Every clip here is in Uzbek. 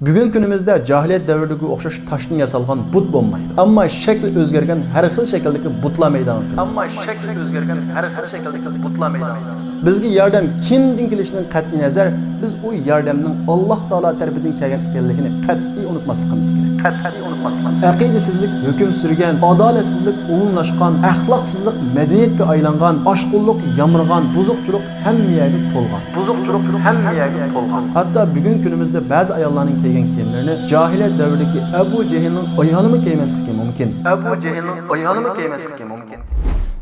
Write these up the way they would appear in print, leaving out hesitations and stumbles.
Bugun kunimizda jahiliyat davriga o'xshash toshdan yasalgan but bo'lmaydi. Ammo shakli o'zgargan har xil shakldagi butlar maydoni. Bizga yordam kimdan kelishidan qat'iy nazar biz u yordamning Alloh taolo tarafidan kelgan ekanligini qat'iy unutmasligimiz kerak. Aqidasizlik hukm surgan, adolatsizlik umumlashgan, axloqsizlik madaniyatga aylangan, oshqullik yamirgan, buzuqchilik hamma yerga to'lgan. Hatto bugun kunimizda ba'zi ayollarning kiygan kiyimlarini jahiliyat davridagi Abu Jahlning ayolimi kiymasligi mumkin.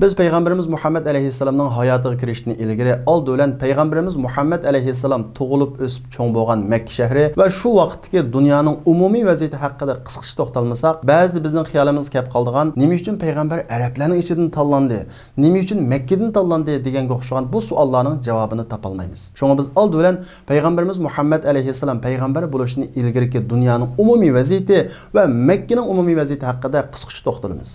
Biz Peygamberimiz Muhammed Aleyhisselam'ның hayatıga kirishini ilgiri oldi bilan Peygamberimiz Muhammed Aleyhisselam tug'ilib o'sib cho'ng bo'lgan Makka shahri va shu vaqtdagi dunyoning umumiy vaziyati haqida qisqacha to'xtalmasak, ba'zida bizning xiyolimiz kelib qoldigan, nima uchun payg'ambar arablarning ichidan tanlandi, nima uchun Makkadan tanlandi deganga o'xshagan bu savollarning javobini topolmaymiz. Shunga biz oldi bilan Peygamberimiz Muhammed Aleyhisselam payg'ambar bo'lishini ilgiriki dunyoning umumiy vaziyati va Makkaning umumiy vaziyati haqida qisqacha to'xtalamiz.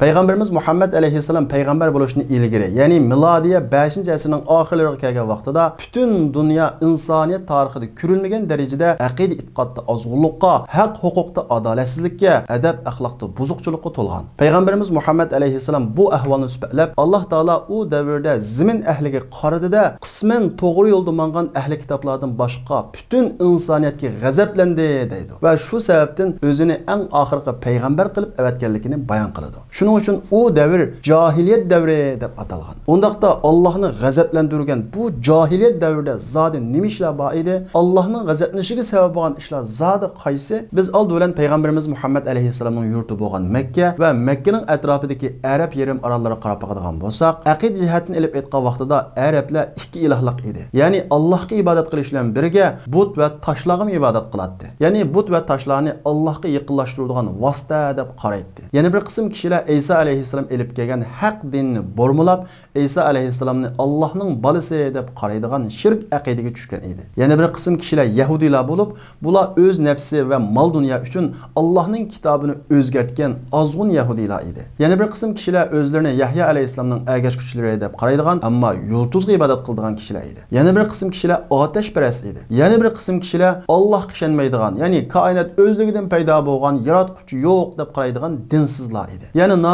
Peygamberimiz Muhammed Aleyhisselam peygamber buluşunu ilgiri, yani miladiye 5. asrının ahirlerine kelgan vaqtida bütün dünya insaniyet tarixida ko'rilmagan darajada aqida itqodda ozg'unlikqa, haq huquqda adolatsizlikka, adab axloqda buzuqchilikqa to'lgan. Peygamberimiz Muhammed Aleyhisselam bu ahvolni sifatlab, Alloh taolo u davrda zimin ahliga qaradida qismen to'g'ri yo'lda mangan ahli kitoblardan boshqa bütün insoniyatga g'azablandi deydi. Va shu sababdan o'zini eng oxirgi payg'ambar qilib avatganligini bayon qiladi. Şunun için o devir cahiliyet devri deb atalgan. Ondaqda Allah'ını gazaplandırgan bu cahiliyet devrida zaten nima ishlar bor edi? Allah'ның gazaplanishige sabab bo'lgan ishlar zodi qaysi? Biz oldi bilan payg'ambarimiz Muhammad alayhissalomning yurti bo'lgan Makka va Makkaning atrofidagi Arab yarim orollariga qarab boqadigan bo'lsak, aqid jihatdan ilib aytgan vaqtida Arablar ikki ilohlik edi. Ya'ni Allohga ibodat qilish bilan birga but va toshlarga ibodat qiladi. Ya'ni but va toshlarni Allohga yaqinlashtiradigan vosita deb qaraydi. Yana bir qism kishilar İsa aleyhisselam elib kelgan haq dinni bormulab, İsa aleyhisselamni Allah'ның balisi deb qaraydigan shirk aqidaga tushgan edi. Yana bir qism kishilar Yahudilar bo'lib, bular o'z nafsi va mol dunyo uchun Allah'ның kitobini o'zgartgan ozg'un Yahudilar edi. Yana bir qism kishilar o'zlarini Yahya aleyhisselamning agashkuchlari deb qaraydigan, ammo yulduzga ibodat qiladigan kishilar edi. Yana bir qism kishilar otashparast edi. Yana bir qism kishilar Allohga ishonmaydigan, ya'ni koinot o'zligidan paydo bo'lgan yaratuvchi yo'q deb qaraydigan dinsizlar edi. Yani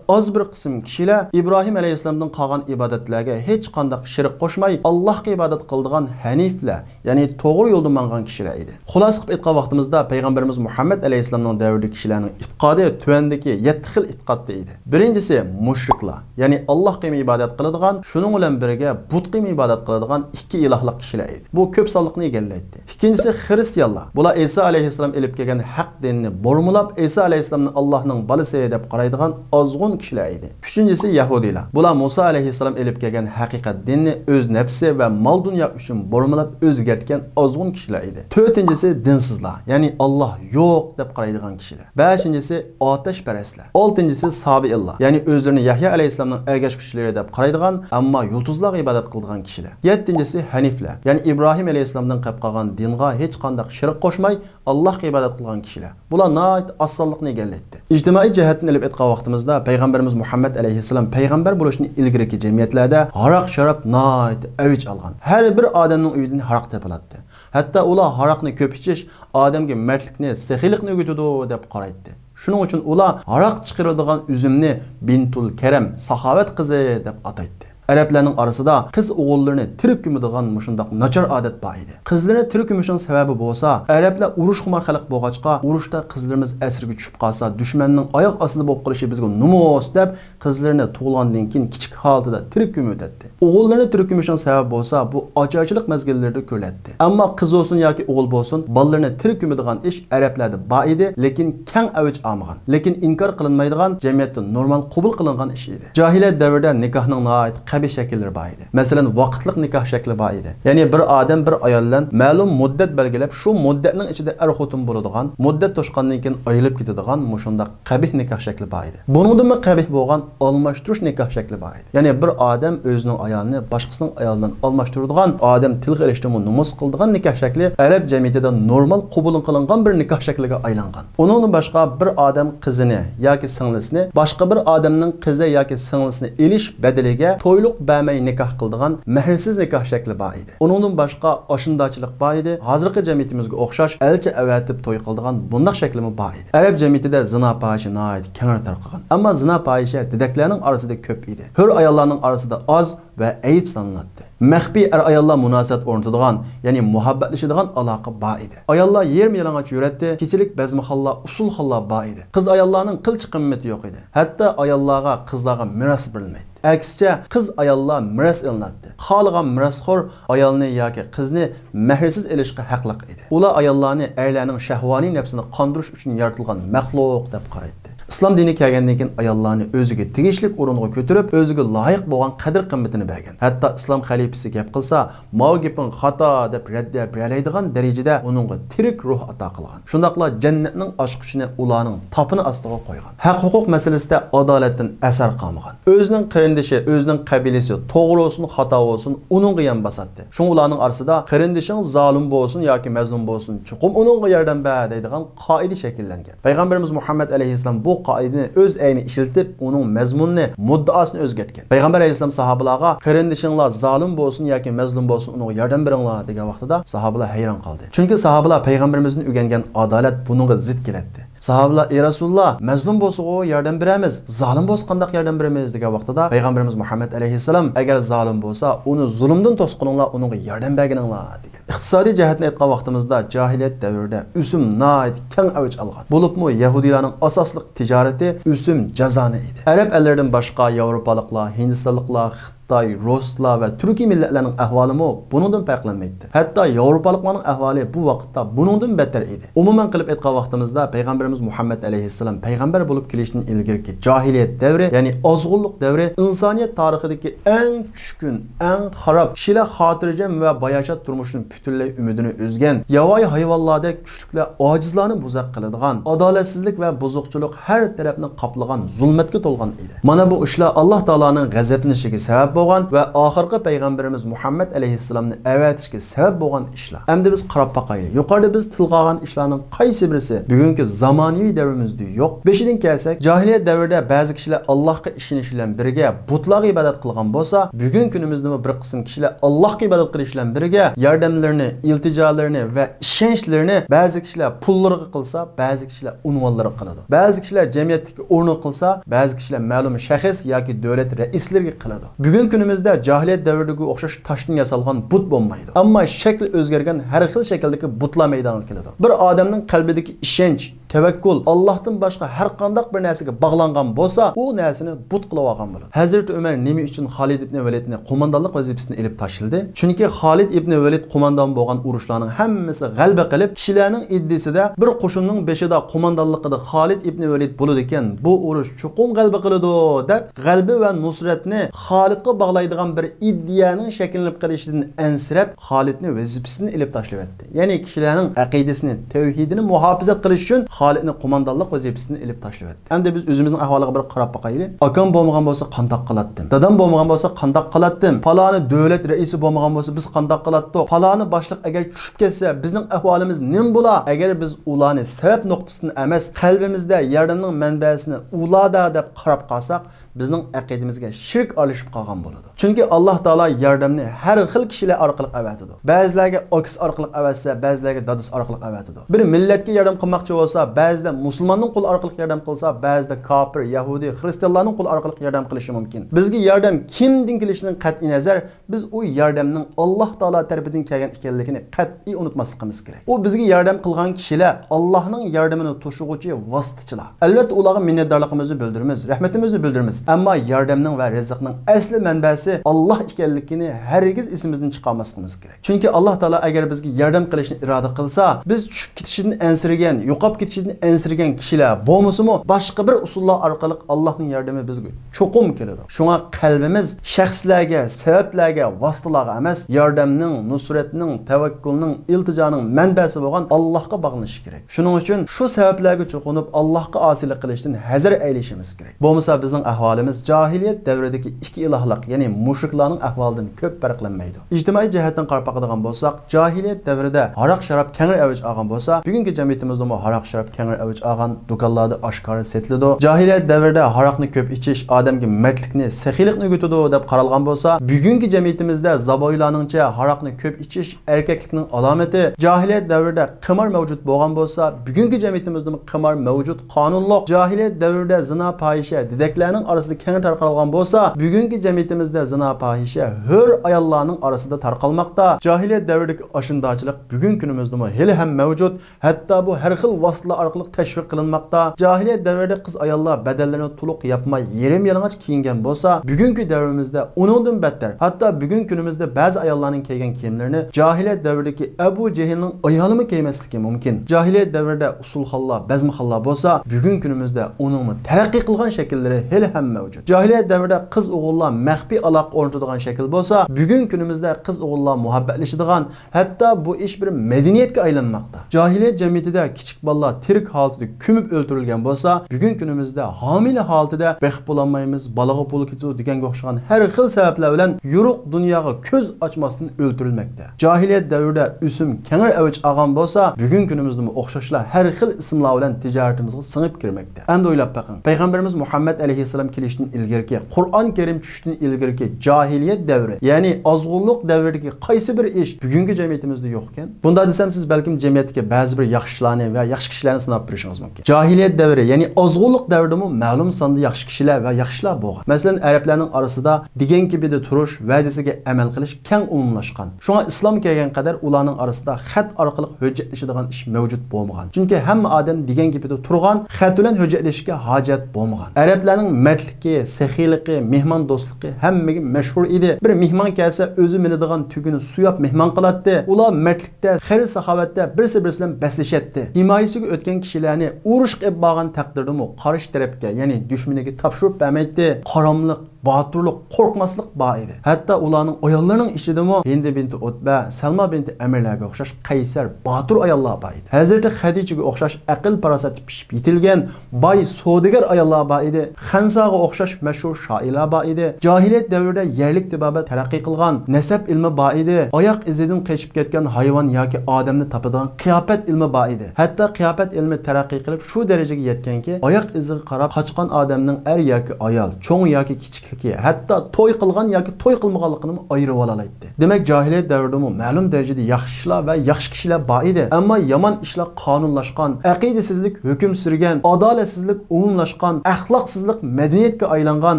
az bir qism kishilar İbrahim aleyhisselamdan qolgan ibodatlarga hech qanday shirk qo'shmay Allohga ibodat qiladigan haniflar, ya'ni to'g'ri yo'lda mangan kishilar edi. Xulosa qilib aytgan vaqtimizda payg'ambarimiz Muhammad aleyhisselamning davridagi kishilarning e'tiqodi tuvandagi 7 xil e'tiqodda edi. Birinchisi mushriklar, ya'ni Allohga ibodat qiladigan, shuning bilan birga butga ibodat qiladigan ikki ilohlik kishilar edi. Bu ko'p sonliqni egallaydi. Ikkinchisi xristianlar. Bular İsa aleyhisselam elib kelgan haq dinni bormulab, İsa aleyhisselamni Allohning balisi deb qaraydigan ozg'un kishilar edi. Üçüncüsü Yahudilar. Bular Musa aleyhisselam elib kelgan haqiqat dinni o'z nafsi va mol dunyo uchun bormulab o'zgartgan ozg'un kishilar edi. To'rtinchisi dinsizlar, ya'ni Alloh yo'q deb qaraydigan kishilar. Beshinchisi otashparastlar. Oltinchisi sabiillar, ya'ni o'zlarini Yahya aleyhisselamning agashkuchlari deb qaraydigan, ammo yulduzlarga ibodat qiladigan kishilar. Yettinchisi haniflar, ya'ni İbrahim aleyhisselamdan qolib qolgan dinga hech qanday shirk qo'shmay Allohga ibodat qilgan kishilar. Bular nihoyat osonlikni egallaydi. Ijtimoiy jihatdan ilib aytgan vaqtimizda Peygamberimiz Muhammed aleyhisselam peygamber buluşunu ilgiriki cemiyetlerde harak şarap nait avj algan. Her bir adamның uyidan harak tepilatdi. Hatta ular harakni ko'p ichish odamga mardlikni, saxiylikni o'rgatadi deb qaraydi. Shuning uchun ular harak chiqaradigan üzümni Bintul Kerem, saxovat qizi deb ataydi. Arablarning orasida qiz o'g'illarni tirik ko'madigan mushundaq nachar odat bor edi. Qizlarni tirik ko'mishning sababi bo'lsa, arablar urush xumor xalq bo'lg'achqa, urushda qizlarimiz asirga tushib qolsa, dushmanning oyoq ostida bo'lib qolishi bizga numus deb qizlarni tug'ilgandan keyin kichik holatida tirik ko'madi. O'g'illarni tirik ko'mishning sababi bo'lsa, bu ocharchilik mezgillarida ko'riladi. Ammo qiz bo'lsin yoki o'g'il bo'lsin, bolalarni tirik ko'madigan ish arablarda bor edi, lekin keng avj olmagan, lekin inkor qilinmaydigan, jamiyatda normal qabul qilingan ish edi. Jahiliyat davrida nikohning nihoyat qabiy shakllar bor edi. Masalan, vaqtliq nikoh shakli bor edi. Ya'ni bir odam bir ayol bilan ma'lum muddat belgilab, shu muddatning ichida er-xotin bo'ladigan, muddat to'shqandan keyin ayrilib ketadigan mushunda qabiy nikoh shakli bor edi. Buningdan qabiy bo'lgan almashtirish nikoh shakli bor edi. Ya'ni bir odam o'zining ayolini boshqasining ayolidan almashtiradigan, odam tilga ilishda numus qiladigan nikoh shakli arab jamiyatida normal qabul qilingan bir nikoh shakliga aylangan. Uningdan boshqa bir odam qizini yoki singlisini boshqa bir odamning qizi yoki singlisini elish badaliga to'yli tuyluq bəməy nikah qıldığan məhrsiz nikah şəkli var idi. Onundan başqa aşındaçılıq var idi. Hazırki cəmiyyətimizə oxşaş elçi əvətib toy qıldığan bundaq şəklimi var idi. Ərəb cəmiyyətində zina fahişə nəhayət kənar tarqagan. Amma zina fahişə dedəklərinin arasında köp idi. Hür ayollarning arasında az və ayıb sanılırdı. Məxfi ayollar münasibət ornatadigan, ya'ni muhabbatlashadigan aloqa bor edi. Ayollar yermi-yalang'och yuradi, kechilik bazmaxonlar, usulxonlar bor edi. Qiz ayollarning qilch qimmati yo'q edi. Hatto ayollarga, qizlarga miros berilmaydi. Aksicha qiz ayollar miros ilinadi. Xohlagan mirosxo'r ayolni yoki qizni mehrsiz elishga haqliq edi. Ular ayollarni aylarning shahvoniy nafsini qondirish uchun yaratilgan maxluq deb qaraydi. İslam dini kelgandan keyin ayollarni o'ziga tegishlik o'ringa ko'tarib, o'ziga loyiq bo'lgan qadr qimmatini bergan. Hatto islom xalifasi gap qilsa, "Mao gaping xato" deb raddiya beradigan darajada uningga tirik ruh ato qilgan. Shundaqla jannatning ochqichini ularning topini ostiga qo'ygan. Haq-huquq masalasida adolatdan asar qolmagan. O'zining qarindishi, o'zining qabilasi to'g'ri olsun, xato olsun, uningga ham bosatdi. Shu ularning orasida qarindishing zolim bo'lsin yoki mazlum bo'lsin, chuqum uningga yordam ber deydigan qoida shakllangan. Payg'ambarimiz Muhammad alayhissalom bu qoidani o'z ayni ishiltib, uning mazmunini, muddaosini o'zgartgan. Payg'ambar alayhissalom sahobalarga qarindishinglar zolim bo'lsin yoki mazlum bo'lsin, uningga yordam beringlar degan vaqtida sahobalar hayron qoldi. Chunki sahobalar payg'ambarimizning o'rgangan adolat buningga zid keladi. Sahabalar, "Ey Rasulullah, mazlum bo'lsa-ku yordam beramiz, zolim bo'lsa qanday yordam beramiz?" degan vaqtida payg'ambarimiz Muhammad alayhissalom, "Agar zolim bo'lsa, uni zulmdan to'sqininglar, uningga yordam bergininglar" degan. Iqtisodiy jihatdan aytgan vaqtimizda jahiliyat davrida usum nayt keng avj olgan. Bo'libmi Yahudilarning asosliq tijorati usum jazoni edi. Arab ellaridan boshqa Yevropaliklar, Hindistonliklar, Xitoy, Ruslar va Turkiy millatlarning ahvolimi buningdan farqlanmaydi. Hatto Yevropaliklarning ahvoli bu vaqtda buningdan better edi. Umuman qilib aytgan vaqtimizda payg'ambarimiz Muhammad alayhissalom payg'ambar bo'lib kelishdan ilgirki jahiliyat davri, ya'ni ozg'unlik davri insoniyat tarixidagi eng tushkun, eng xarob, kishilar xotirjam va bayashat turmushining butunlay umidini o'zgan, yovvoyi hayvonlardek kuchliklar ojizlarni buzaq qiladigan, adolatsizlik va buzuqchilik har tarafni qoplagan zulmatga to'lgan edi. Mana bu ishlar Alloh taolaning g'azablanishiga sabab bo'lgan va oxirgi payg'ambarimiz Muhammad alayhissalomni avatishga sabab bo'lgan ishlar. Endi biz qarab boqaylik. Yuqorida biz tilga olgan ishlarning qaysi birisi bugungi zamonaviy davrimizda yo'q? Beshidan kelsak, jahiliyat davrida ba'zi kishilar Allohga ishonish bilan birga butlarga ibodat qilgan bo'lsa, bugun kunimizda bir qism kishilar Allohga ibodat qilish bilan birga yordamlarini, iltijolarini va ishonchlarini ba'zi kishilar pullarga qilsa, ba'zi kishilar unvonlarga qiladi. Ba'zi kishilar jamiyatdagi o'rni qilsa, ba'zi kishilar ma'lum shaxs yoki davlat raislariga qiladi. Bugun kunimizda jahiliyat davriga o'xshash toshdan yasalgan but bo'lmaydi. Ammo shakli o'zgargan har xil shakldagi butlar maydonga keladi. Bir odamning qalbidagi ishonch, tavakkul Allohdan boshqa har qanday bir narsaga bog'langan bo'lsa, u narsani but qilib olgan bo'ladi. Hazrat Umar nima uchun Xolid ibn Validni qo'mondonlik vazifasini olib tashildi? Chunki Xolid ibn Valid qo'mondon bo'lgan urushlarning hammasi g'alaba qilib, kishilarning iddisida bir qo'shinning beshida qo'mondonligida Xolid ibn Valid bo'ladi ekan, bu urush chuqum g'alaba qiladi deb g'alaba va nusratni Xolidga bog'laydigan bir iddiyaning shakllanib qolishidan ansirab Xolidni vazifasini olib tashlab etdi. Ya'ni kishilarning aqidasini, tavhidini muhofaza qilish uchun Xolidni qo'mondonlik vazifasini olib tashlab etdi. Endi biz o'zimizning ahvoliga bir qarab boqaylik. Akam bo'lmagan bo'lsa qandoq qilatdim? Dadam bo'lmagan bo'lsa qandoq qilatdim? Faloni davlat raisi bo'lmagan bo'lsa biz qandoq qilatdik? Faloni boshliq agar tushib ketsa bizning ahvolimiz nim bo'lar? Agar biz ularni sabab nuqtasini emas, qalbimizda yordamning manbasini ularda deb qarab qolsak, bizning aqidamizga shirk olishib qolgan bo'ladi. Chunki Alloh taolo yordamni har xil kishilar orqali avatadi. Ba'zilarga oks orqali avatsa, ba'zilarga dadis orqali avatadi. Bir millatga yordam qilmoqchi bo'lsa, ba'zida musulmonning qo'li orqali yordam qilsa, ba'zida kofir, yahudi, xristianlarning qo'li orqali yordam qilishi mumkin. Bizga yordam kimdan kelishidan qat'iy nazar, biz u yordamning Alloh taolo tarafidan kelgan ekanligini qat'iy unutmasligimiz kerak. U bizga yordam qilgan kishilar Allohning yordamini to'shug'uvchi vositachilar. Albatta ularga minnatdorligimizni bildiramiz, rahmatimizni bildiramiz. Ammo yordamning va rizqning asli manbasi Alloh ekanligini hargiz esimizdan chiqarmasligimiz kerak. Chunki Alloh taolo agar bizga yordam qilishni iroda qilsa, biz tushib ketishidan ansirgan, yo'qolib ketishidan ansirgan kishilar bo'lmasa-mu, boshqa bir usullar orqali Allohning yordami bizga cho'qim keladi. Shunga qalbimiz shaxslarga, sabablarga, vositalarga emas, yordamning, nusratning, tavakkulning, iltijoning manbasi bo'lgan Allohga bog'lanish kerak. Shuning uchun shu sabablarga cho'qinib Allohga osilik qilishdan hazar aylashimiz kerak. Bo'lmasa bizning ahvolimiz jahiliyat davridagi ikki ilohlik, ya'ni mushriklarning ahvolidan ko'p farqlanmaydi. Ijtimoiy jihatdan qarab boqadigan bo'lsak, jahiliyat davrida aroq sharob keng avj olgan bo'lsa, bugungi jamiyatimizda aroq sharob kengir avj olgan do'konlarda oshkora setiladi. Jahiliyat davrida haroqni ko'p ichish odamga mardlikni, saxiylikni o'g'itadi deb qaralgan bo'lsa, bugungi jamiyatimizda zaboylarningcha haroqni ko'p ichish erkaklikning alomati. Jahiliyat davrida qimor mavjud bo'lgan bo'lsa, bugungi jamiyatimizda qimor mavjud, qonunliq. Jahiliyat davrida zina, fohisha, didaklarning orasida keng tarqalgan bo'lsa, bugungi jamiyatimizda zina, fohisha hur ayollarning orasida tarqalmoqda. Jahiliyat davridagi oshindochilik bugungi kunimizda hali ham mavjud. Hatto bu har xil vositalar orqali tashviq qilinmoqda. Jahiliyat davrida qiz ayollar badallarini to'liq yapmay, yerim yalang'och kiyingan bo'lsa, bugungi davrimizda uningdan battar. Hatto bugungi kunimizda ba'zi ayollarning kiygan kiyimlarini jahiliyat davridagi Abu Jahlning ayolimi kiymasligi mumkin. Jahiliyat davrida usulxonlar, bazmixonlar bo'lsa, bugungi kunimizda uningni taraqqiy qilgan shakllari hali ham mavjud. Jahiliyat davrida qiz o'g'illar maxfiy aloqa o'rnatadigan shakl bo'lsa, bugungi kunimizda qiz o'g'illar muhabbatlashadigan, hatto bu ish bir madaniyatga aylanmoqda. Jahiliyat jamiyatida kichik bolalar tirik holatda ko'mib o'ldirilgan bo'lsa, bugungi kunimizda homila holatida bexiq bo'lolmaymiz, balaga pul ketadi deganga o'xshagan har xil sabablar bilan yo'ruq dunyoga ko'z ochmasdan o'ldirilmoqda. Jahiliyat davrida o'sim kengir avj olgan bo'lsa, bugungi kunimizda o'xshashlar har xil ismlar bilan tijoratimizga singib kirmoqda. Endi o'ylab boqing. Payg'ambarimiz Muhammad alayhissalom kelishdan ilgirki, Qur'on Karim tushishdan ilgirki jahiliyat davri, ya'ni ozg'unlik davridagi qaysi bir ish bugungi jamiyatimizda yo'q ekan? Bunda desam siz balkim jamiyatga ba'zi bir yaxshilarni va yaxshi kishilarni sinab ko'rishingiz mumkin. Jahiliyat davri, ya'ni ozg'unlik davridami ma'lum sonda yaxshi kishilar va yaxshilar bo'lgan. Masalan, arablarning orasida degan gibida turish, va'dasiga amal qilish keng umumlashgan. Shunga islom kelgan qadar ularning orasida xat orqali hujjatlashadigan ish mavjud bo'lmagan. Chunki hamma odam degan gibida turgan, xat bilan hujjatlashga hojat bo'lmagan. Arablarning mardligi, saxiyligi, mehmon do'stligi hammaga mashhur edi. Bir mehmon kelsa, o'zi minadigan tugini suyab mehmon qiladi. Ular mardlikda, xayr saxovatda birisi-birisi bilan baslashadi. Himoyasiga o'tgan kishilarni urush qilib bo'lgan taqdirdami qarshi tarafga, ya'ni dushmaniga topshirib bermaydi. Qaramliq, baturlik, qo'rqmaslik bor edi. Hatto ularning ayollarining ichidami Hind binti Utba, Salma binti Amirlarga o'xshash qaysar, batur ayollar bor edi. Hazrati Xadijaga o'xshash aql farosati pishib yetilgan boy savdogar ayollar bor edi. Xansaga o'xshash mashhur shoirlar bor edi. Jahiliyat davrida yerlik tibobat taraqqiy qilgan, nasab ilmi bor edi. Oyoq izidan qochib ketgan hayvon yoki odamni topadigan qiyofat ilmi bor edi. Hatto qiyofat ilmi taraqqiy qilib shu darajaga yetganki, oyoq iziga qarab qochgan odamning er yoki ayol, cho'ng yoki kichik hatto to'y qilgan yoki to'y qilmaganligini ayirib olaydi. Demak, jahiliyat davrida ma'lum darajada yaxshilar va yaxshi kishilar bor edi, ammo yomon ishlar qonunlashgan, aqidasizlik hukm surgan, adolatsizlik umumlashgan, axloqsizlik madaniyatga aylangan,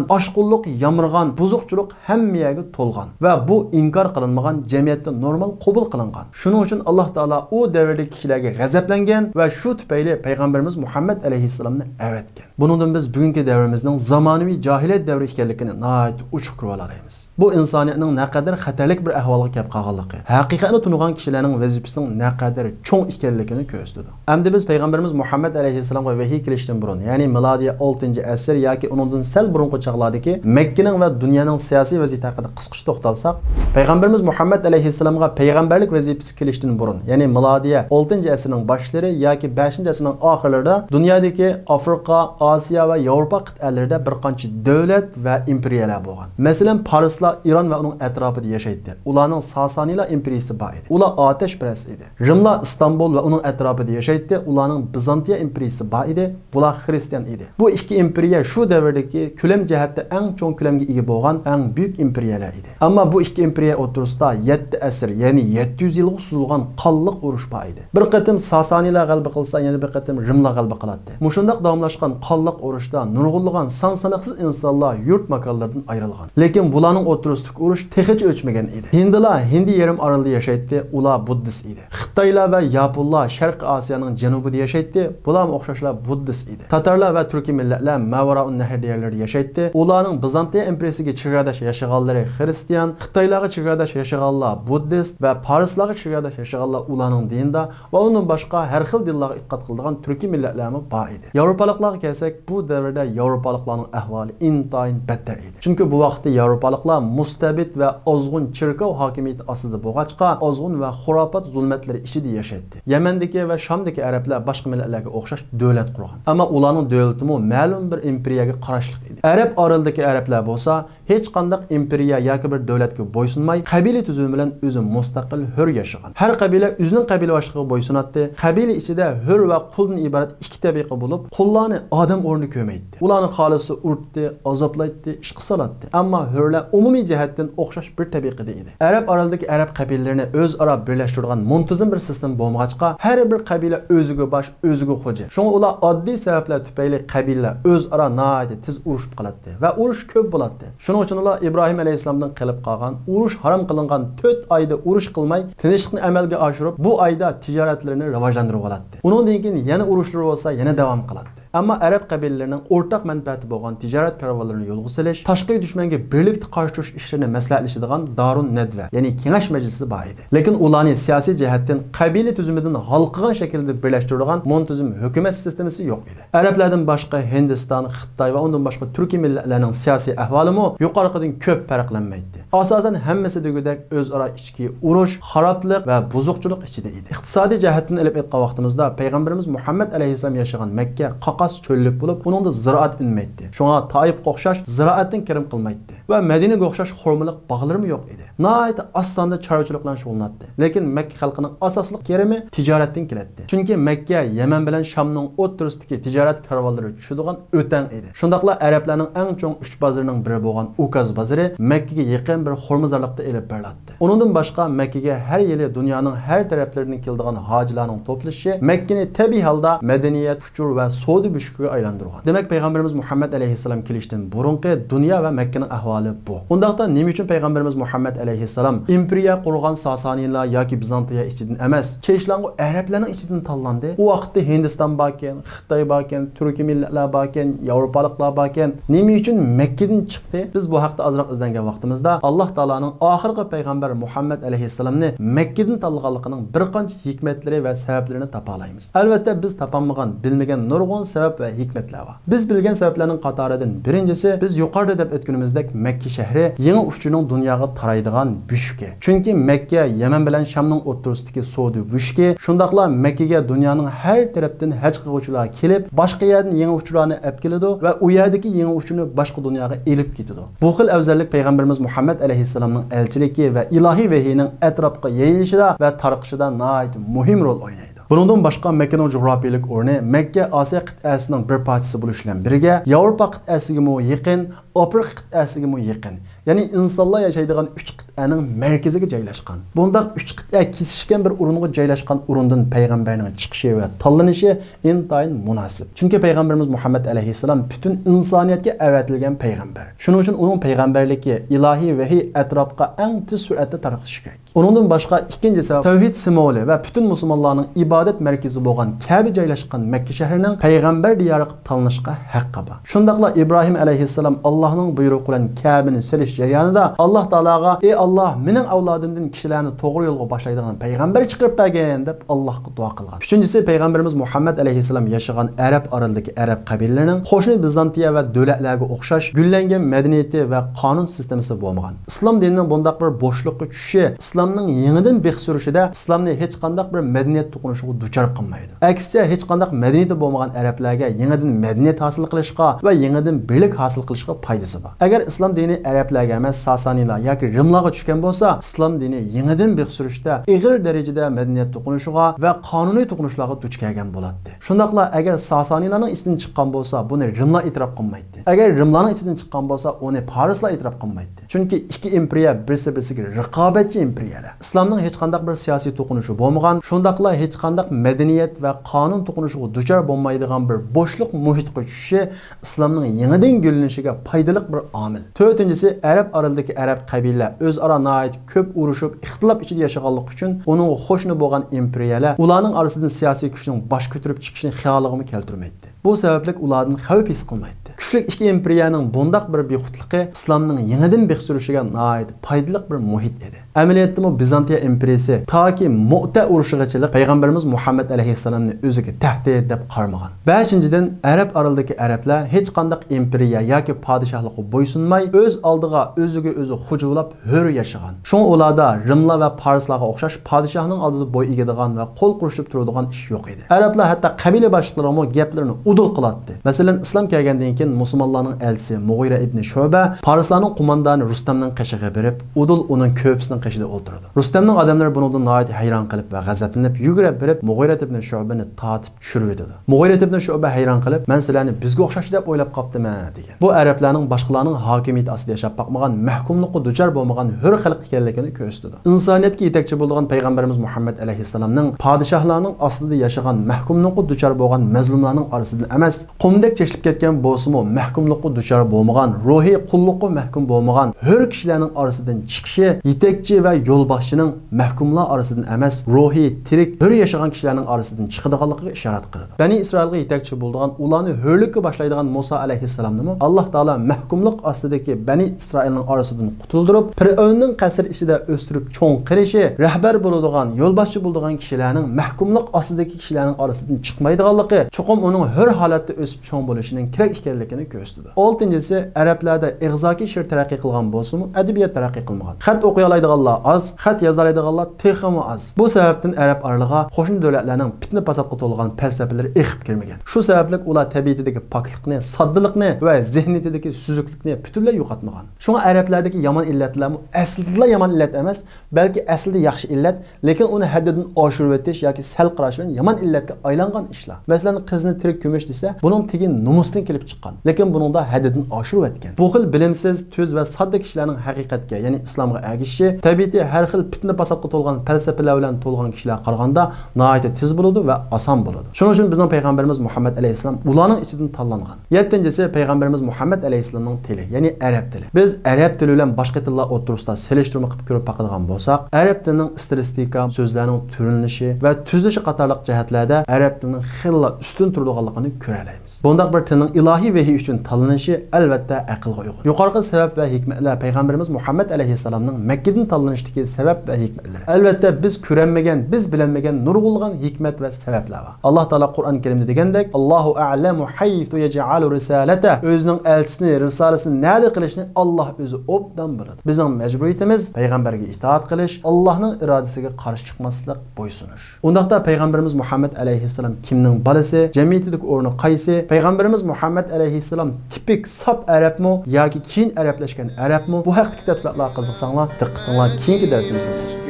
oshqullik yamirgan, buzuqchilik hammaga to'lgan va bu inkor qilinmagan, jamiyatda normal qabul qilingan. Shuning uchun Alloh taolo u davrdagi kishilarga g'azablangan va shu tufayli payg'ambarimiz Muhammad alayhissalomni avatgan. Buningdan biz bugungi davrimizning zamonaviy jahiliyat davri ekanligini nəhayət uçuq qurib olaymiz. Bu insoniyatning naqadar xatarlik bir ahvolga kelib qolganligi, haqiqatni tunugan kishilarning vazifasining naqadar cho'ng ekanligini ko'rsatadi. Endi biz payg'ambarimiz Muhammad alayhissalomga vahiy kelishdan burun, ya'ni milodiy 6-asr yoki undan sal burungi chaqlardagi Makkaning va dunyoning siyosiy vaziyati haqida qisqacha to'xtalsak, payg'ambarimiz Muhammad alayhissalomga payg'ambarlik vazifasi kelishdan burun, ya'ni milodiy 6-asrning boshlari yoki 5-asrning oxirlarida dunyodagi Afrika, Osiyo va Yevropa qit'alarida bir qancha davlat va imperiyalar bo'lgan. Masalan, Parislar Iron va uning atrofida yashaydi. Ularning Sasanilar imperiyasi bor edi. Ular otashparast edi. Rimlar Istanbul va uning atrofida yashaydi. Ularning Bizantiya imperiyasi bor edi. Bular xristian edi. Bu ikki imperiya shu davrdagi ko'lam jihatda eng cho'ng ko'lamga ega bo'lgan eng buyuk imperiyalar edi. Ammo bu ikki imperiya o'rtasida 7 asr, ya'ni 700 yilga suzilgan qonliq urush bor edi. Bir qatim Sasanilar g'alaba qilsa, yana bir qatim Rimlar g'alaba qiladi. Mushundaq davomlashgan qonliq urushda nurg'unlagan son-sanoqsiz insonlar yurt makonlardan ayrılgan. Lekin bularning o'rtasidagi urush texicha o'chmagan edi. Hindlar Hindi yarim orolida yashaydi, ular buddist edi. Xitoylar va Yaponlar Sharq Osiyoning janubida yashaydi, bular o'xshashlar buddist edi. Tatarlar va turkiy millatlar Mavaraun Nahr yerlarida yashaydi, ularning Bizantiya imperiyasiga chegaradosh yashaganlari xristian, Xitoylarga chegaradosh yashaganlar buddist va Parislarga chegaradosh yashaganlar ularning dinida va undan boshqa har xil dinlarga e'tiqod qiladigan turkiy millatlarmi bor edi. Yevropaliklarga kelsak, bu davrda Yevropaliklarning ahvoli intayin battar xatar edi. Chunki bu vaqtda Yevropaliklar mustabid va ozg'un chirkov hokimiyati ostida bo'lg'achqa, ozg'un va xurofot zulmatlari ichida yashaydi. Yamandagi va Shamdagi arablar boshqa millatlarga o'xshash davlat qurgan. Ammo ularning davlati ma'lum bir imperiyaga qarashli edi. Arab orolidagi arablar bo'lsa, hech qanday imperiya yoki bir davlatga bo'ysunmay, qabila tuzumi bilan o'zi mustaqil hur yashagan. Har qabila o'zining qabila boshlig'iga bo'ysunatdi. Qabila ichida hur va quldan iborat ikki tabiqa bo'lib, qullarni odam o'rni ko'maydi. Ularni xolisi urtdi, azoblaydi, ishqa solatdi. Ammo hurlar umumiy jihatdan o'xshash bir tabiqada edi. Arab orolidagi arab qabilalarini o'zaro birlashtirgan muntazam bir sistem bo'lmag'achqa, har bir qabila o'ziga bosh, o'ziga xo'ja. Shunga ular oddiy sabablar tufayli qabilalar o'zaro noyati tez urushib qoladi va urush ko'p bo'ladi. Shuning uchun ular Ibrohim alayhisolamdan qilib qolgan, urush harom qilingan 4 oyda urush qilmay, tinchlikni amalga oshirib, bu oyda tijoratlarini rivojlantirib oladi. Undan keyin yana urushlar bo'lsa, yana davom qiladi. Ammo arab qabilalarining o'rtaq manfaati bo'lgan tijorat karvonlarini yo'lga solish, tashqi dushmanga birlikda qarshi turish ishlarini maslahatlashadigan Darun Nadva, ya'ni kengash majlisi bor edi. Lekin ularning siyosiy jihatdan qabila tuzumidan halqagan shaklda birlashtirilgan muntazam hukumat sistemasi yo'q edi. Arablardan boshqa Hindiston, Xitoy va undan boshqa turkiy millatlarning siyosiy ahvolimi yuqoriqidan ko'p farqlanmaydi. Asosan hammasi degudek o'zaro ichki urush, xaroblik va buzuqchilik ichida edi. Iqtisodiy jihatdan olib aytgan vaqtimizda payg'ambarimiz Muhammad alayhisalom yashagan Makka qaqas cho'llik bo'lib, uningda ziroat unmaydi. Shunga Toifga o'xshash ziroatdan kirim qilmaydi va Madinaga o'xshash xurmolik bog'lari yo'q edi. Nihoyat ostonda chorvachilik bilan shug'ullanadi. Lekin Makka xalqining asosli kerimi tijoratdan keladi. Chunki Makka Yaman bilan Shamning o'rtasidagi tijorat karvonlari tushadigan o'tan edi. Shundaqla arablarning eng cho'ng 3 bozorining biri bo'lgan Ukaz bozori Makkaga yaqin bir xurmozorlikda elib beriladi. Undan boshqa Makkaga har yili dunyoning har taraflaridan keladigan hojilarning to'plashishi Makkani tabiiy holda madaniyat, uchur va savdo büşküge aylandırgan. Demek Peygamberimiz Muhammed aleyhisselam kelişten burunqi dünya ve Mekke'nin ahvali bu. Ondaqda nima uchun Peygamberimiz Muhammed aleyhisselam imperiya qurgan Sasanilar yoki Bizantiya ichidan emas, keşlanğu Arablarning ichidan tanlandı. O vaqtda Hindiston barken, Xitoy barken, turkiy millatlar barken, Yevropaliklar barken, nima uchun Mekke'dan chiqdi? Biz bu haqda azroq izlangan vaqtimizda Alloh taolaning oxirgi payg'ambar Muhammed aleyhisselamni Mekke'dan tanlaganligining bir qancha hikmatlari va sabablarini topa olamiz. Albatta biz topolmagan, bilmagan nurg'un sabab ve hikmetler var. Biz bilgen sebeplerinin qatoridan birincisi, biz yuqorida deb o'tganimizdek Mekke shahri yangi uchining dunyoga taraydigan büshki. Chunki Mekke Yaman bilan Shamning o'rtasidagi savdo büshki, shundaqla Mekke'ga dunyoning har tarafdan haj qiluvchilar kelib, boshqa yerdan yangi uchlarni olib keladi va u yerdagi yangi uchni boshqa dunyoga elib ketadi. Bu xil afzallik payg'ambarimiz Muhammad alayhissalomning elchiligi va ilohiy vahiyining atrofga yayilishida va tarqishida nihoyat muhim rol o'ynaydi. Bundan başqa Mekke'nin coğrafiyalik o'rni Mekke Osiyo qit'asining bir parchasi bo'lishi bilan birga Yevropa qit'asiga yaqin, Afrika qit'asiga yaqin. Ya'ni insonlar yashaydigan 3 qit'aning markaziga joylashgan. Bundaq 3 qit'a kesishgan bir o'ringa joylashgan o'rindan payg'ambarning chiqishi va tanlanishi intayin munosib. Chunki payg'ambarimiz Muhammad alayhissalom butun insoniyatga avatilgan payg'ambar. Shuning uchun uning payg'ambarligi ilohiy vahiy atrofga eng tez sur'atda tarqishi kerak. Undan başqa ikinci sabab tavhid simvoli va butun musulmonlarning ibodat markazi bo'lgan Ka'ba joylashgan Makka shahrining payg'ambar diyoriga tanlashga haqqi bor. Shundaqla Ibrohim alayhissalom Allohning buyrug'i bilan Ka'bani silish jarayonida Alloh taolaga "Ey Alloh, mening avlodimdan kishilarni to'g'ri yo'lga boshlaydigan payg'ambar chiqarib bergin" deb Allohga duo qilgan. Uchinchisi payg'ambarimiz Muhammad alayhissalom yashagan Arab orolidagi arab qabilalarining qo'shni Bizantiya va davlatlarga o'xshash gullangan madaniyati va qonun sistemasi bo'lmagan. Islom dinining bundaq bir bo'shliqqa tushishi İslamның yenidən beh sürüşüdə İslamni heç qandaq bir mədəniyyət toqunuşuğa duçar qılmaydı. Əksicə heç qandaq mədəniyyəti bolmagan ərəblərə yenidən mədəniyyət hasil qilishqa və yenidən bilik hasil qilishqa faydası var. Əgər İslam dini ərəblərə emas Sasanilar yoki Rimlərə düşkən bolsa, İslam dini yenidən beh sürüşdə ağır dərəcədə mədəniyyət toqunuşuğa və qanuni toqunuşlara duç gələn bolatdı. Şundaqla əgər Sasanilərin içindən çıxan bolsa, bunu Rimlər etiraf qılmaydı. Əgər Rimlərin içindən çıxan bolsa, onu Parislər etiraf qılmaydı. Çünki iki imperiya birisi-birisiga raqobatchi imperiya. İslamның heç qandaq bir siyasi toqunuşu bo'lmagan, shundaqla heç qandaq madaniyat va qonun toqunushiga duchor bo'lmaydigan bir bo'shliq muhitga tushishi İslamның yenidan gullanishiga foydali bir omil. To'rtinchisi, Arab orolidagi arab qabilalar o'zaro nihoyat ko'p urushib, ixtilof ichida yashaganlik uchun uning qo'shni bo'lgan imperiyalar ularning orasidan siyosiy kuchning bosh ko'tarib chiqishini xayoliga keltirmaydi. Bu sababli ulardan xavf his qilmaydi. Kuchli ikki imperiyaning bundaq bir bexudligi İslamның yenidan beh surishiga nihoyat foydali bir muhit edi. Amaliyotda Bizantiya imperiyasi toki Mu'ta urushigacha payg'ambarimiz Muhammad alayhissalomni o'ziga tahdid deb qaramagan. 5-dan Arab oralidagi arablar hech qanday imperiya yoki podshohlikqa bo'ysunmay o'z oldiga o'ziga o'zi hujulab hur yashagan. Shunga ularda Rimlar va Farslarga o'xshash podshohning oldida bo'y egadigan va qo'l qurushib turadigan ish yo'q edi. Arablar hatto qabila boshliqlari gaplarini udul qiladi. Masalan, islom kelgandan keyin musulmonlarning elchisi Mughira ibn Shu'ba Farslarning qo'mondoni Rustamning qishig'iga berib, udul uning ko'pisining qishida o'ltirdi. Rustamning odamlari bundan nihoyat hayron qilib va g'azablanib yugurib berib Mughira ibn Shu'bani tatib tushirib etdi. Mughira ibn Shu'ba hayron qilib, "Men sizlarni bizga o'xshash deb o'ylab qoptiman" degan. Bu arablarning boshqalarning hokimiyati ostida yashab boqmagan, mahkumlikqa duchor bo'lmagan hur xalq ekanligini ko'rsatdi. Insoniyatga yetakchi bo'lgan payg'ambarimiz Muhammad alayhissalomning podshohlarning ostida yashagan, mahkumlikqa duchor bo'lgan mazlumlarning orasidan emas, qumdek cheshilib ketgan bo'lsa-mu, mahkumlikqa duchor bo'lmagan, ruhiy qulluqqa mahkum bo'lmagan hur kishilarning orasidan chiqishi, yetakchi va yo'lboshchining mahkumlar orasidan emas, ruhiy tirik hur yashagan kishilarning orasidan chiqadiganligiga ishorat qiladi. Bani Isroilga yetakchi bo'lgan, ularni hurlikka boshlaydigan Musa alayhissalomni Alloh taolo mahkumlik ostidagi Bani Isroilning orasidan qutuldirib, Fir'avnning qasr ichida o'stirib cho'ng qilishi, rahbar bo'ladigan, yo'lboshchi bo'ladigan kishilarning mahkumlik ostidagi kishilarning orasidan chiqmaydiganligi, cho'qim uning hur holatda o'sib cho'ng bo'lishining kerak ekanligini ko'rsatdi. 6-si Arablarda ig'zoki she'r taraqqiy qilgan bo'lsa-mu, adabiyot taraqqiy qilmagan. Xat o'qiy oladiganlar az, xat yoza oladiganlar texmi az. Bu sababdan arab oraliga qo'shni davlatlarning fitna fasodga to'lgan falsafalari eqib kirmagan. Shu sababli ular tabiatidagi poklikni, soddalikni va zehniyatidagi suzuklikni butunlay yo'qotmagan. Shunga arablardagi yomon illatlar aslida yomon illat emas, balki aslida yaxshi illat, lekin uni haddidan oshirib o'tish yoki sal qarash bilan yomon illatga aylangan ishlar. Masalan, qizni tirik ko'mish desa, buning tegi nomusdan kelib chiqqan, lekin buningda haddidan oshirib o'tgan. Bu xil bilimsiz, tuz va sodda kishilarning haqiqatga, ya'ni islomga ergashishi, tabiati har xil fitna fasodga to'lgan falsafalar bilan to'lgan kishilar qaraganda nihoyat tez bo'ladi va oson bo'ladi. Shuning uchun bizning payg'ambarimiz Muhammad alayhissalom ularning ichidan tanlangan. 7-si payg'ambarimiz Muhammad alayhissalomning tili, ya'ni arab tili. Biz arab tili bilan boshqa tillar o'rtasida selishtirma qilib ko'rib baqadigan bo'lsak, arab tilining stilistika, so'zlarning turinlishi va tuzilishi qatorliq jihatlarda arab tilining xilla ustun turadiganligini ko'ramiz. Bundaq bir tilning ilohiy vahiy uchun tanlanishi albatta aqlga uyg'un. Yuqorqi sabab va hikmatlar payg'ambarimiz Muhammad alayhissalomning Makkadan tanlanishdagi sabab va hikmatlar. Albatta biz ko'ranmagan, biz bilinmagan nurg'ulg'an hikmat va sabablar bor. Alloh taolo Qur'on Karimda degandek, Allohu a'lamu haythu yaj'alu risalata, o'zining elchisini, risolasini nada qilishni Alloh o'zi obdan biladi. Bizning majburiyatimiz payg'ambarga itoat qilish, Allohning irodasiga qarshi chiqmaslik, bo'ysunish. Undaqda payg'ambarimiz Muhammad alayhissalom kimning bolasi, jamiyatdagi o'rni qaysi? Payg'ambarimiz Muhammad alayhissalom tipik sap arabmi yoki keyin arablashgan arabmi? Bu haqdagi tafsilotlar qiziqsanglar, diqqatinglar keyingi darsimizda bo'lsin.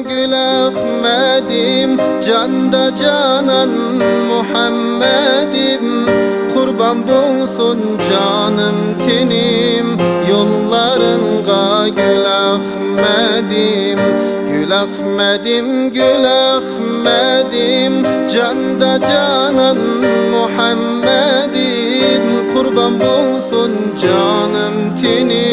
Gül Ahmedim, canda canan Muhammedim, kurban bulsun canım tenim, yollarınga Gül Ahmedim. Gül Ahmedim, Gül Ahmedim, canda canan Muhammedim, kurban bulsun canım tenim.